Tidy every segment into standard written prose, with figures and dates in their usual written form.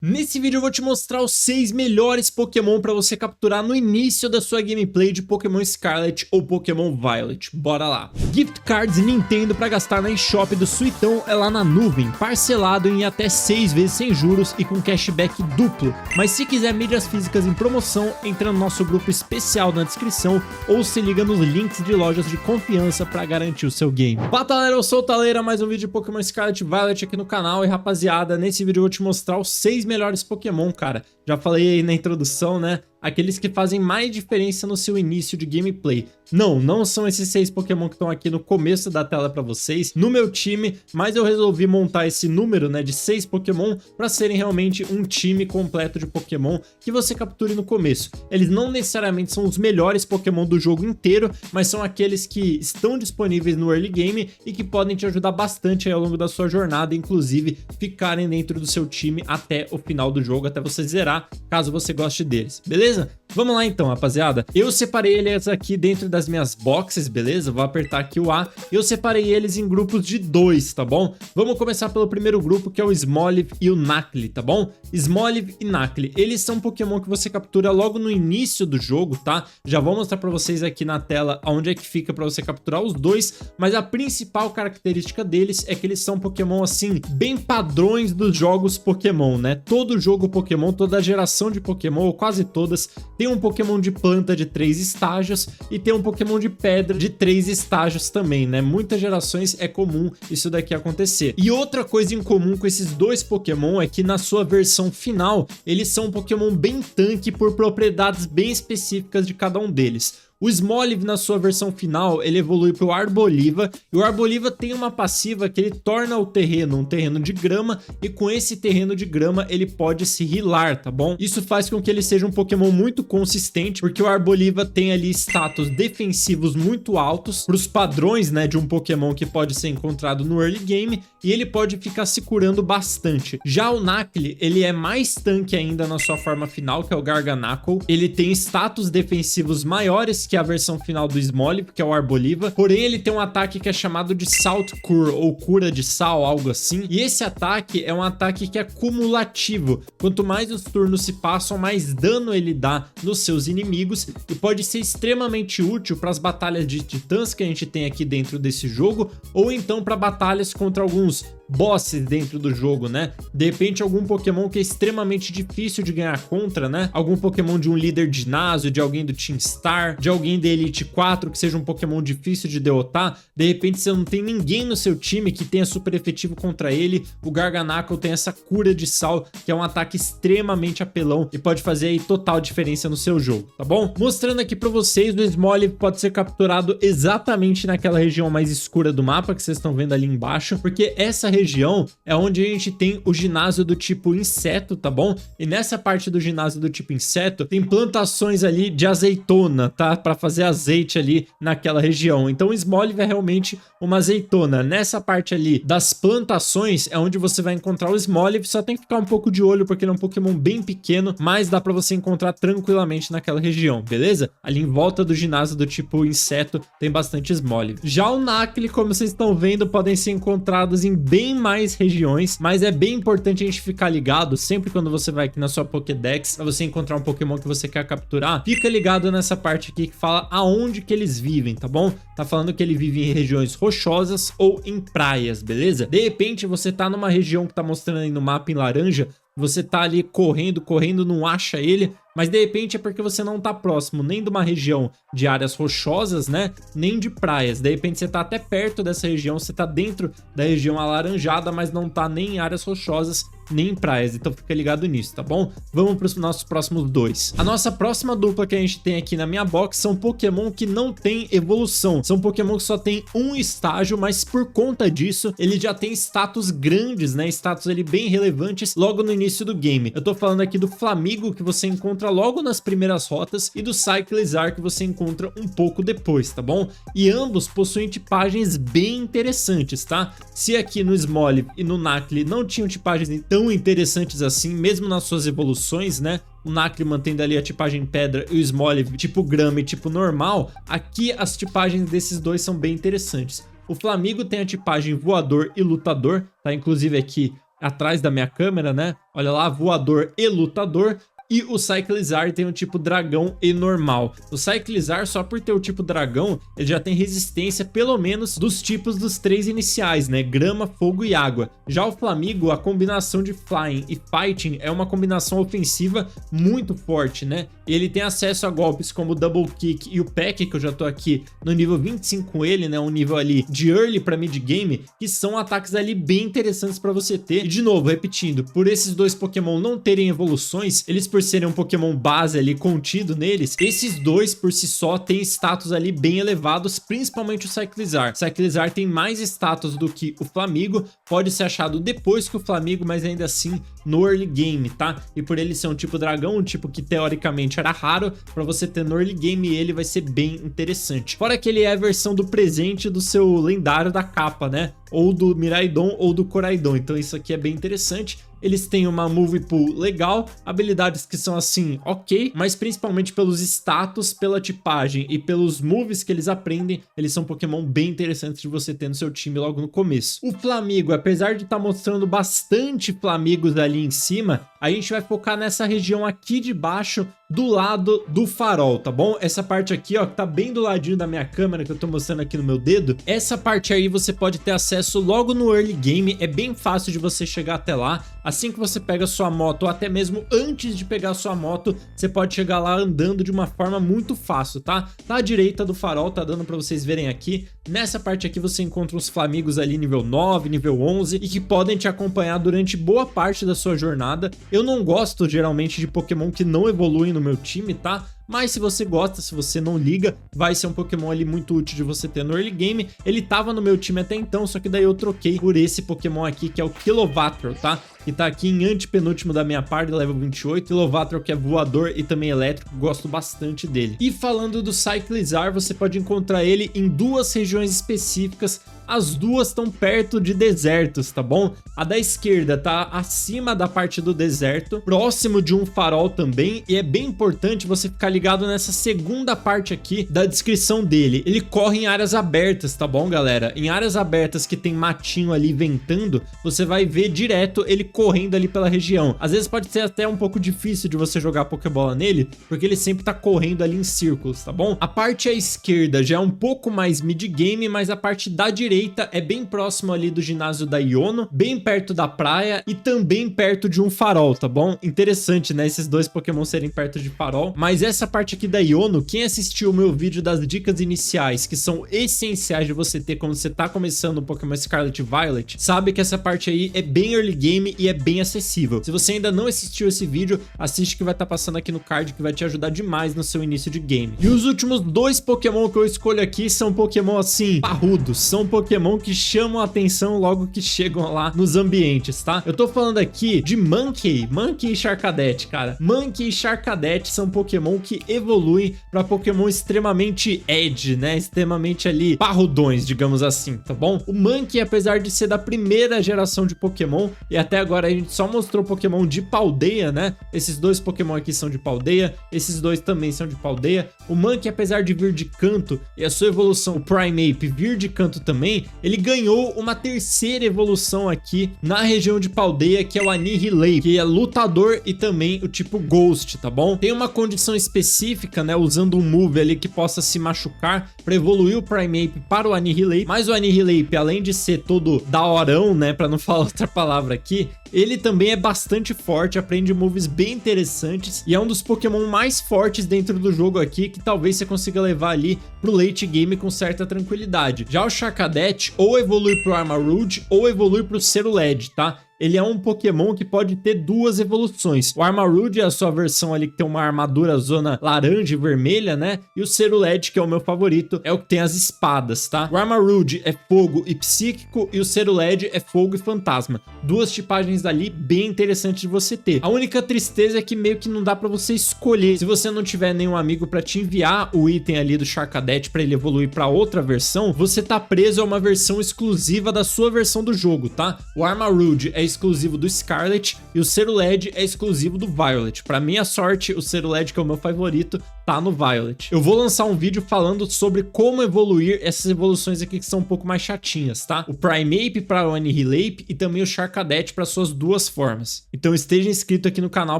Nesse vídeo eu vou te mostrar os 6 melhores Pokémon para você capturar no início da sua gameplay de Pokémon Scarlet ou Pokémon Violet. Bora lá! Gift Cards Nintendo para gastar na eShop do Suitão é lá na nuvem, parcelado em até 6 vezes sem juros e com cashback duplo. Mas se quiser mídias físicas em promoção, entra no nosso grupo especial na descrição ou se liga nos links de lojas de confiança para garantir o seu game. Fala galera, eu sou o Taleira, mais um vídeo de Pokémon Scarlet Violet aqui no canal. E rapaziada, nesse vídeo eu vou te mostrar os 6 melhores Pokémon, cara. Já falei aí na introdução, né? Aqueles que fazem mais diferença no seu início de gameplay. Não são esses 6 Pokémon que estão aqui no começo da tela pra vocês, no meu time, mas eu resolvi montar esse número, né, de 6 Pokémon pra serem realmente um time completo de Pokémon que você capture no começo. Eles não necessariamente são os melhores Pokémon do jogo inteiro, mas são aqueles que estão disponíveis no early game e que podem te ajudar bastante aí ao longo da sua jornada, inclusive ficarem dentro do seu time até o final do jogo, até você zerar, caso você goste deles, beleza? Vamos lá então, rapaziada. Eu separei eles aqui dentro das minhas boxes, beleza? Vou apertar aqui o A. Eu separei eles em grupos de 2, tá bom? Vamos começar pelo primeiro grupo, que é o Smoliv e o Nacli, tá bom? Smoliv e Nacli, eles são Pokémon que você captura logo no início do jogo, tá? Já vou mostrar pra vocês aqui na tela onde é que fica pra você capturar os dois, mas a principal característica deles é que eles são Pokémon, assim, bem padrões dos jogos Pokémon, né? Todo jogo Pokémon, toda geração de Pokémon, ou quase todas, tem um Pokémon de planta de 3 estágios e tem um Pokémon de pedra de 3 estágios também, né? Muitas gerações é comum isso daqui acontecer. E outra coisa em comum com esses dois Pokémon é que na sua versão final, eles são um Pokémon bem tanque por propriedades bem específicas de cada um deles. O Smoliv, na sua versão final, ele evolui para o Arboliva, e o Arboliva tem uma passiva que ele torna o terreno um terreno de grama, e com esse terreno de grama ele pode se healar, tá bom? Isso faz com que ele seja um Pokémon muito consistente, porque o Arboliva tem ali status defensivos muito altos, para os padrões, né, de um Pokémon que pode ser encontrado no early game, e ele pode ficar se curando bastante. Já o Nacli, ele é mais tanque ainda na sua forma final, que é o Garganacl, ele tem status defensivos maiores que a versão final do Smoliv, que é o Arboliva, porém ele tem um ataque que é chamado de Salt Cure, ou cura de sal, algo assim, e esse ataque é um ataque que é cumulativo. Quanto mais os turnos se passam, mais dano ele dá nos seus inimigos, e pode ser extremamente útil para as batalhas de titãs que a gente tem aqui dentro desse jogo, ou então para batalhas contra alguns bosses dentro do jogo, né? De repente algum Pokémon que é extremamente difícil de ganhar contra, né? Algum Pokémon de um líder de ginásio, de alguém do Team Star, de alguém da Elite 4 que seja um Pokémon difícil de derrotar. De repente você não tem ninguém no seu time que tenha super efetivo contra ele. O Garganacl tem essa cura de sal, que é um ataque extremamente apelão e pode fazer aí total diferença no seu jogo, tá bom? Mostrando aqui pra vocês, o Smoliv pode ser capturado exatamente naquela região mais escura do mapa que vocês estão vendo ali embaixo, porque essa região é onde a gente tem o ginásio do tipo inseto, tá bom? E nessa parte do ginásio do tipo inseto tem plantações ali de azeitona, tá? Para fazer azeite ali naquela região. Então o Smoliv é realmente uma azeitona. Nessa parte ali das plantações é onde você vai encontrar o Smoliv, só tem que ficar um pouco de olho porque ele é um Pokémon bem pequeno, mas dá para você encontrar tranquilamente naquela região, beleza? Ali em volta do ginásio do tipo inseto tem bastante Smoliv. Já o Nacli, como vocês estão vendo, podem ser encontrados em bem mais regiões, mas é bem importante a gente ficar ligado sempre quando você vai aqui na sua Pokédex, pra você encontrar um Pokémon que você quer capturar, fica ligado nessa parte aqui que fala aonde que eles vivem, tá bom? Tá falando que ele vive em regiões rochosas ou em praias, beleza? De repente você tá numa região que tá mostrando aí no mapa em laranja, você tá ali correndo, não acha ele, mas de repente é porque você não tá próximo nem de uma região de áreas rochosas, né, nem de praias. De repente você tá até perto dessa região, você tá dentro da região alaranjada, mas não tá nem em áreas rochosas, nem em praias, então fica ligado nisso, tá bom? Vamos para os nossos próximos dois. A nossa próxima dupla que a gente tem aqui na minha box são Pokémon que não tem evolução, são Pokémon que só tem um estágio, mas por conta disso, ele já tem status grandes, né, status ali bem relevantes logo no início do game. Eu tô falando aqui do Flamigo, que você encontra logo nas primeiras rotas, e do Cyclizar, que você encontra um pouco depois, tá bom? E ambos possuem tipagens bem interessantes, tá? Se aqui no Smoliv e no Nacli não tinham tipagens tão interessantes assim, mesmo nas suas evoluções, né? O Nacli mantendo ali a tipagem pedra e o Smoliv tipo grama e tipo normal, aqui as tipagens desses dois são bem interessantes. O Flamigo tem a tipagem voador e lutador, tá? Inclusive aqui atrás da minha câmera, né? Olha lá, voador e lutador. E o Cyclizar tem o tipo dragão e normal. O Cyclizar, só por ter o tipo dragão, ele já tem resistência pelo menos dos tipos dos 3 iniciais, né? Grama, fogo e água. Já o Flamigo, a combinação de Flying e Fighting é uma combinação ofensiva muito forte, né? Ele tem acesso a golpes como o Double Kick e o Peck, que eu já tô aqui no nível 25 com ele, né? Um nível ali de early pra mid game, que são ataques ali bem interessantes pra você ter. E de novo, repetindo, por esses dois Pokémon não terem evoluções, eles por serem um Pokémon base ali contido neles, esses dois por si só têm status ali bem elevados, principalmente o Cyclizar. Cyclizar tem mais status do que o Flamigo, pode ser achado depois que o Flamigo, mas ainda assim no early game, tá? E por ele ser um tipo dragão, um tipo que teoricamente era raro, pra você ter no early game ele vai ser bem interessante. Fora que ele é a versão do presente do seu lendário da capa, né? Ou do Miraidon ou do Coraidon, então isso aqui é bem interessante. Eles têm uma move pool legal, habilidades que são assim, ok, mas principalmente pelos status, pela tipagem e pelos moves que eles aprendem, eles são Pokémon bem interessantes de você ter no seu time logo no começo. O Flamigo, apesar de estar mostrando bastante Flamigos ali em cima, a gente vai focar nessa região aqui de baixo, do lado do farol, tá bom? Essa parte aqui, ó, que tá bem do ladinho da minha câmera, que eu tô mostrando aqui no meu dedo, essa parte aí você pode ter acesso logo no early game, é bem fácil de você chegar até lá. Assim que você pega sua moto, ou até mesmo antes de pegar sua moto, você pode chegar lá andando de uma forma muito fácil, tá? Tá à direita do farol, tá dando pra vocês verem aqui. Nessa parte aqui você encontra uns Flamigos ali nível 9, nível 11 e que podem te acompanhar durante boa parte da sua jornada. Eu não gosto geralmente de Pokémon que não evoluem no meu time, tá? Mas se você gosta, se você não liga, vai ser um Pokémon ali muito útil de você ter no early game. Ele tava no meu time até então, só que daí eu troquei por esse Pokémon aqui, que é o Kilovatro, tá? Que tá aqui em antepenúltimo da minha party, level 28. Kilovatro, que é voador e também elétrico, gosto bastante dele. E falando do Cyclizar, você pode encontrar ele em duas regiões específicas. As duas estão perto de desertos, tá bom? A da esquerda tá acima da parte do deserto, próximo de um farol também, e é bem importante você ficar ligado nessa segunda parte aqui da descrição dele. Ele corre em áreas abertas, tá bom, galera? Em áreas abertas que tem matinho ali ventando, você vai ver direto ele correndo ali pela região. Às vezes pode ser até um pouco difícil de você jogar Pokébola nele, porque ele sempre tá correndo ali em círculos, tá bom? A parte à esquerda já é um pouco mais mid-game, mas a parte da direita é bem próximo ali do ginásio da Iono, bem perto da praia e também perto de um farol, tá bom? Interessante, né? Esses dois Pokémon serem perto de farol. Mas essa parte aqui da Iono, quem assistiu o meu vídeo das dicas iniciais, que são essenciais de você ter quando você tá começando o Pokémon Scarlet e Violet, sabe que essa parte aí é bem early game e é bem acessível. Se você ainda não assistiu esse vídeo, assiste que vai estar passando aqui no card, que vai te ajudar demais no seu início de game. E os últimos dois Pokémon que eu escolho aqui são Pokémon assim, parrudos, são Pokémon que chamam a atenção logo que chegam lá nos ambientes, tá? Eu tô falando aqui de Mankey e Charcadet, cara. Mankey e Charcadet são Pokémon que evoluem pra Pokémon extremamente edge, né? Extremamente ali parrudões, digamos assim, tá bom? O Mankey, apesar de ser da primeira geração de Pokémon, e até agora a gente só mostrou Pokémon de Paldeia, né? Esses dois Pokémon aqui são de Paldeia, esses dois também são de Paldeia. O Mankey, apesar de vir de canto e a sua evolução, o Primeape, vir de canto também, ele ganhou uma terceira evolução aqui na região de Paldeia, que é o Annihilape, que é lutador e também o tipo Ghost, tá bom? Tem uma condição específica, né, usando um move ali que possa se machucar para evoluir o Primeape para o Annihilape, mas o Annihilape, além de ser todo daorão, né, para não falar outra palavra aqui, ele também é bastante forte, aprende moves bem interessantes e é um dos Pokémon mais fortes dentro do jogo aqui, que talvez você consiga levar ali pro late game com certa tranquilidade. Já o Charcadet ou evolui pro Armarouge ou evolui pro Cerulege, tá? Ele é um Pokémon que pode ter duas evoluções. O Armarouge é a sua versão ali que tem uma armadura zona laranja e vermelha, né? E o Cerulege, que é o meu favorito, é o que tem as espadas, tá? O Armarouge é fogo e psíquico e o Cerulege é fogo e fantasma. Duas tipagens ali bem interessantes de você ter. A única tristeza é que meio que não dá pra você escolher. Se você não tiver nenhum amigo pra te enviar o item ali do Charcadet pra ele evoluir pra outra versão, você tá preso a uma versão exclusiva da sua versão do jogo, tá? O Armarouge é exclusivo do Scarlet e o Cerulege é exclusivo do Violet. Pra minha sorte, o Cerulege, que é o meu favorito, tá no Violet. Eu vou lançar um vídeo falando sobre como evoluir essas evoluções aqui que são um pouco mais chatinhas, tá? O Primeape para o Annihilape e também o Charcadet para suas menos duas formas. Então esteja inscrito aqui no canal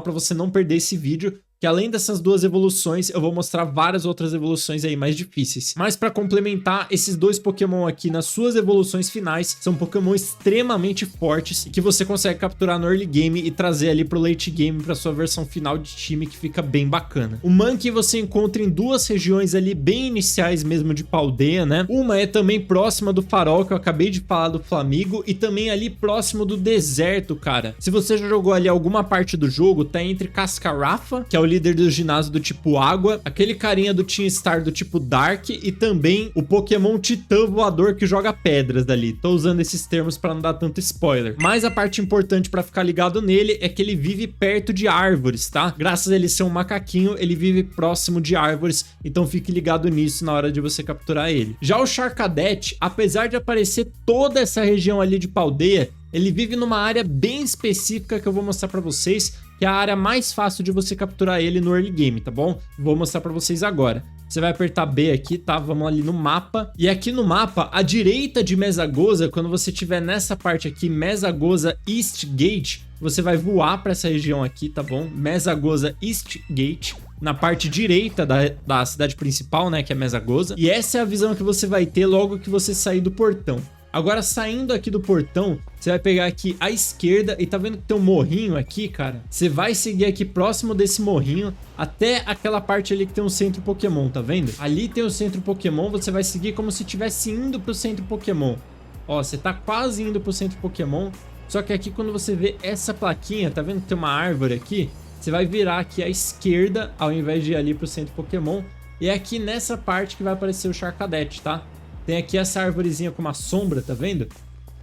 para você não perder esse vídeo, que além dessas duas evoluções, eu vou mostrar várias outras evoluções aí mais difíceis. Mas para complementar, esses dois Pokémon aqui nas suas evoluções finais são Pokémon extremamente fortes e que você consegue capturar no early game e trazer ali pro late game para sua versão final de time, que fica bem bacana. O Mankey você encontra em duas regiões ali bem iniciais mesmo de Paldea, né? Uma é também próxima do Farol, que eu acabei de falar do Flamigo, e também ali próximo do deserto, cara. Se você já jogou ali alguma parte do jogo, tá entre Cascarafa, que é o líder do ginásio do tipo água, aquele carinha do Team Star do tipo Dark e também o Pokémon Titã voador que joga pedras dali. Tô usando esses termos para não dar tanto spoiler. Mas a parte importante para ficar ligado nele é que ele vive perto de árvores, tá? Graças a ele ser um macaquinho, ele vive próximo de árvores, então fique ligado nisso na hora de você capturar ele. Já o Charcadet, apesar de aparecer toda essa região ali de Paldea, ele vive numa área bem específica que eu vou mostrar pra vocês, que é a área mais fácil de você capturar ele no early game, tá bom? Vou mostrar pra vocês agora. Você vai apertar B aqui, tá? Vamos ali no mapa. E aqui no mapa, à direita de Mesagoza, quando você estiver nessa parte aqui, Mesagoza East Gate, você vai voar pra essa região aqui, tá bom? Mesagoza East Gate, na parte direita da cidade principal, né? Que é Mesagoza. E essa é a visão que você vai ter logo que você sair do portão. Agora, saindo aqui do portão, você vai pegar aqui à esquerda e tá vendo que tem um morrinho aqui, cara? Você vai seguir aqui próximo desse morrinho até aquela parte ali que tem um centro Pokémon, tá vendo? Ali tem o centro Pokémon, você vai seguir como se estivesse indo pro centro Pokémon. Ó, você tá quase indo pro centro Pokémon, só que aqui quando você vê essa plaquinha, tá vendo que tem uma árvore aqui? Você vai virar aqui à esquerda ao invés de ir ali pro centro Pokémon, e é aqui nessa parte que vai aparecer o Charcadet, tá? Tem aqui essa árvorezinha com uma sombra, tá vendo?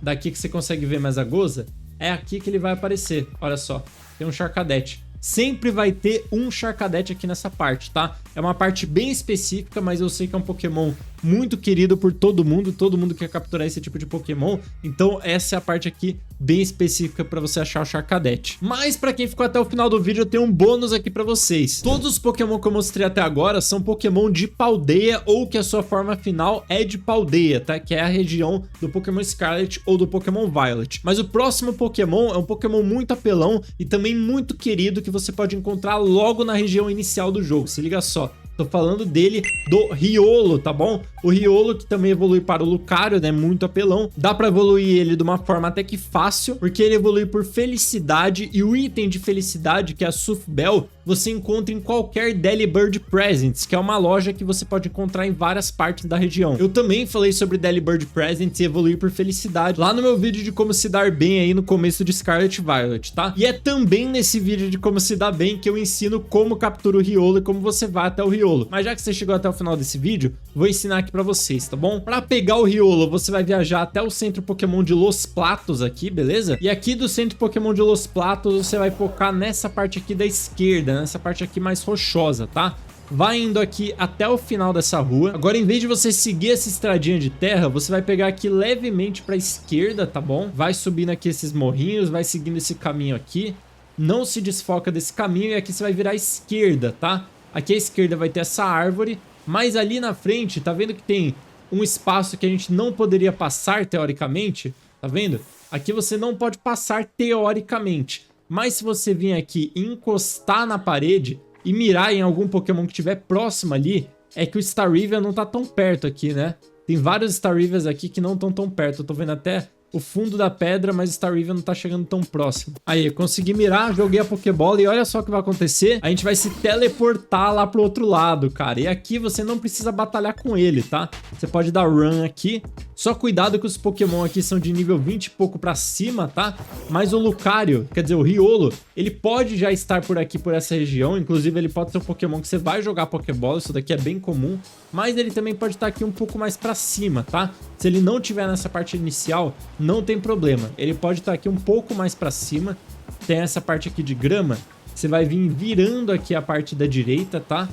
Daqui que você consegue ver Mesagoza, é aqui que ele vai aparecer. Olha só, tem um Charcadet. Sempre vai ter um Charcadet aqui nessa parte, tá? É uma parte bem específica, mas eu sei que é um Pokémon muito querido por todo mundo quer capturar esse tipo de Pokémon, então essa é a parte aqui bem específica para você achar o Charcadet. Mas para quem ficou até o final do vídeo, eu tenho um bônus aqui para vocês. Todos os Pokémon que eu mostrei até agora são Pokémon de Paldea, ou que a sua forma final é de Paldea, tá? Que é a região do Pokémon Scarlet ou do Pokémon Violet. Mas o próximo Pokémon é um Pokémon muito apelão e também muito querido, que você pode encontrar logo na região inicial do jogo. Se liga só. Tô falando dele, do Riolo, tá bom? O Riolo, que também evolui para o Lucario, né? Muito apelão. Dá pra evoluir ele de uma forma até que fácil, porque ele evolui por felicidade, e o item de felicidade, que é a Softbell, você encontra em qualquer Delibird Presents, que é uma loja que você pode encontrar em várias partes da região. Eu também falei sobre Delibird Presents e evoluir por felicidade lá no meu vídeo de como se dar bem aí no começo de Scarlet Violet, tá? E é também nesse vídeo de como se dar bem que eu ensino como captura o Riolo e como você vai até o Riolo. Mas já que você chegou até o final desse vídeo, vou ensinar aqui pra vocês, tá bom? Pra pegar o Riolo, você vai viajar até o centro Pokémon de Los Platos aqui, beleza? E aqui do centro Pokémon de Los Platos, você vai focar nessa parte aqui da esquerda, nessa parte aqui mais rochosa, tá? Vai indo aqui até o final dessa rua. Agora, em vez de você seguir essa estradinha de terra, você vai pegar aqui levemente pra esquerda, tá bom? Vai subindo aqui esses morrinhos, vai seguindo esse caminho aqui. Não se desfoca desse caminho, e aqui você vai virar à esquerda, tá? Aqui à esquerda vai ter essa árvore, mas ali na frente, tá vendo que tem um espaço que a gente não poderia passar teoricamente? Tá vendo? Aqui você não pode passar teoricamente, mas se você vir aqui e encostar na parede e mirar em algum Pokémon que estiver próximo ali, é que o Staravia não tá tão perto aqui, né? Tem vários Staravias aqui que não estão tão perto, eu tô vendo até o fundo da pedra, mas o Staravia não tá chegando tão próximo. Aí, eu consegui mirar, joguei a Pokébola e olha só o que vai acontecer. A gente vai se teleportar lá pro outro lado, cara. E aqui você não precisa batalhar com ele, tá? Você pode dar run aqui. Só cuidado que os Pokémon aqui são de nível 20 e pouco pra cima, tá? Mas o Lucario, quer dizer, o Riolo, ele pode já estar por aqui, por essa região. Inclusive, ele pode ser um Pokémon que você vai jogar Pokébola. Isso daqui é bem comum. Mas ele também pode estar aqui um pouco mais pra cima, tá? Se ele não tiver nessa parte inicial, não tem problema. Ele pode estar aqui um pouco mais pra cima. Tem essa parte aqui de grama. Você vai vir virando aqui a parte da direita, tá?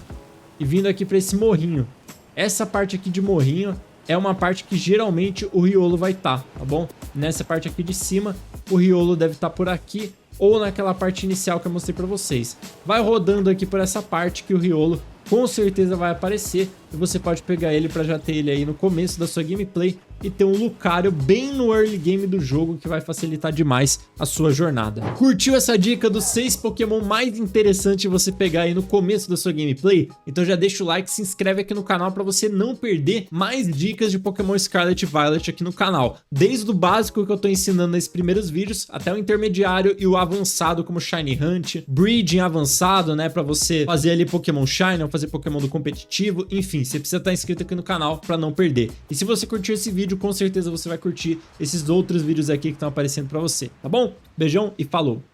E vindo aqui pra esse morrinho. Essa parte aqui de morrinho é uma parte que geralmente o Riolo vai estar, tá bom? Nessa parte aqui de cima, o Riolo deve estar por aqui ou naquela parte inicial que eu mostrei pra vocês. Vai rodando aqui por essa parte que o Riolo com certeza vai aparecer e você pode pegar ele para já ter ele aí no começo da sua gameplay e ter um Lucario bem no early game do jogo, que vai facilitar demais a sua jornada. Curtiu essa dica dos 6 Pokémon mais interessantes de você pegar aí no começo da sua gameplay? Então já deixa o like, se inscreve aqui no canal para você não perder mais dicas de Pokémon Scarlet e Violet aqui no canal. Desde o básico que eu tô ensinando nesses primeiros vídeos, até o intermediário e o avançado como Shiny Hunt, Breeding avançado, né, para você fazer ali Pokémon Shiny ou fazer Pokémon do competitivo, enfim, você precisa estar inscrito aqui no canal para não perder. E se você curtiu esse vídeo, com certeza você vai curtir esses outros vídeos aqui que estão aparecendo para você, tá bom? Beijão e falou!